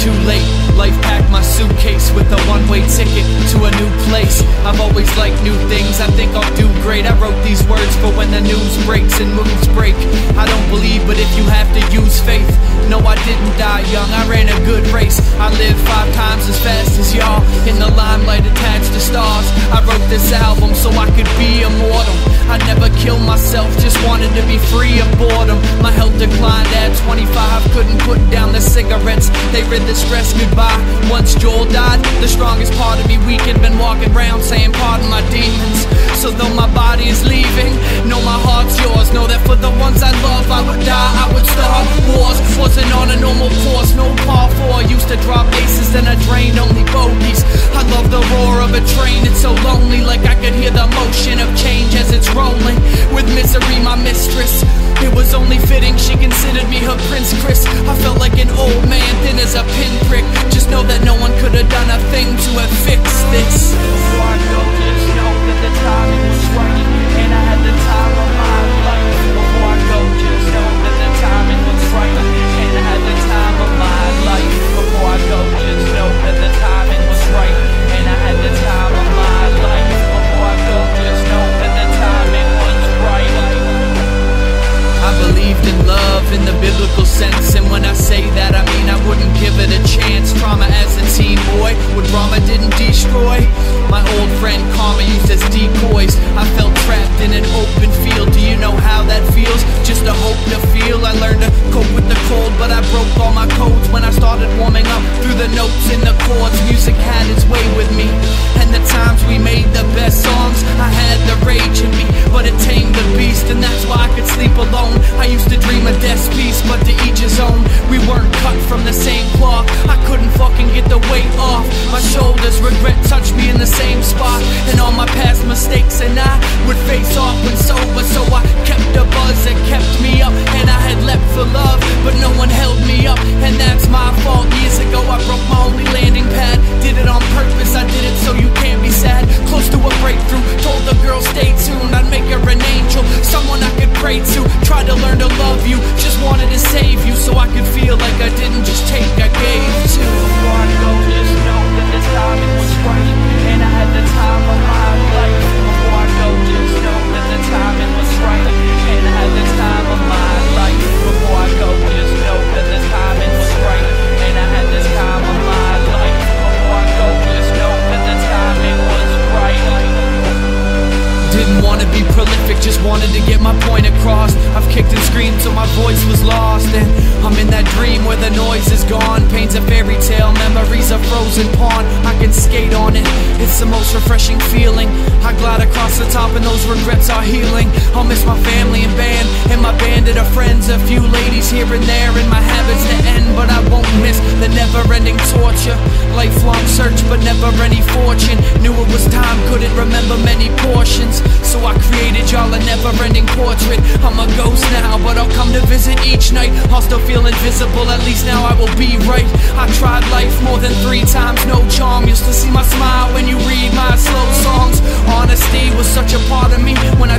too late. Life packed my suitcase with a one-way ticket to a new place. I've always liked new things, I think I'll do great. I wrote these words for when the news breaks and moods break. I don't believe, but if you have to use faith. No, I didn't die young, I ran a good race. I lived 5 times as fast as y'all, in the limelight attached to stars. I wrote this album so I could be immortal. I never killed myself, just wanted to be free of boredom. My health declined at 25, couldn't put down the cigarettes. They rid the stress goodbye. Once Joel died, the strongest part of me weakened. Been walking around saying pardon my demons. So though my body is leaving, know my heart's yours. Know that for the ones I love, I would die, I would start wars. Wasn't on a normal course, no par 4. Used to drop aces, then I drained only bogeys. I love the roar of a train, it's so lonely. Like I could hear the motion of change as it's rolling. With misery, my mistress, it was only fitting she considered me her Prince Chris. I felt like an old man, thin as a pinprick. Just know that no one could have done a thing to have fixed this. Before I go, just know that the timing was right, and I had the time of my life. Before I go, just know that the timing was right, and I had the time of my life. Before I go, just know that the timing was right, and I had the time of my life. Before I go, just know that the timing was right. I believed in love in the biblical sense, and when I say that I mean I wouldn't give it a chance. Trauma as a teen boy, what drama didn't destroy. My old friend karma used as decoys. I felt trapped in an open field. Do you know how that feels? Just a hope to feel. I learned to cope with the cold, but I broke all my codes when I started warming up through the notes and the chords. Music had its way with me, and the times we made the best songs. I had the rage in me, but it tamed the beast, and that's why I could sleep alone. I used to dream of death's peace, but to each his own. We weren't cut from the same cloth. I couldn't fucking get the weight off my shoulders. Regret touched me in the same spot, and all my past mistakes and I would face off when sober. So I kept the buzz that kept me up, and I had leapt for love, but no one held me up, and that's my fault. Years ago I broke my only landing pad. Did it on purpose, I did it so you can't be sad. Close to a breakthrough, told the girl stay tuned. I'd make her an angel, someone I could pray to. Tried to learn to love you, just wanted to save you, so I could feel like I didn't just take, I gave too. Before I go, just know that the timing was right, and I had the time of my life. Before I go, just know that the timing was right, and I had the time of my life. Before I go, just know that the timing was right, and I had the time of my life. Before I go, just know that the timing was right. Didn't want to be prolific, just wanted to get my point across. I've kicked and screamed till my voice was lost, and I'm in that dream where the noise is gone. Pain's a fairy tale, memories a frozen pond. I can skate on it, it's the most refreshing feeling. I glide across the top and those regrets are healing. I'll miss my family and band, and my bandit of friends. A few ladies here and there, and my habits to end. But I won't miss the never-ending torture. Lifelong search, but never any fortune. Knew it was time, couldn't remember many portions, so I created y'all a never-ending portrait. I'm a ghost now, but I'll come to visit each night. I'll still feel invisible, at least now I will be right. I tried life more than 3 times, no charm. Used to see my smile when you read my slow songs. Honesty was such a part of me when I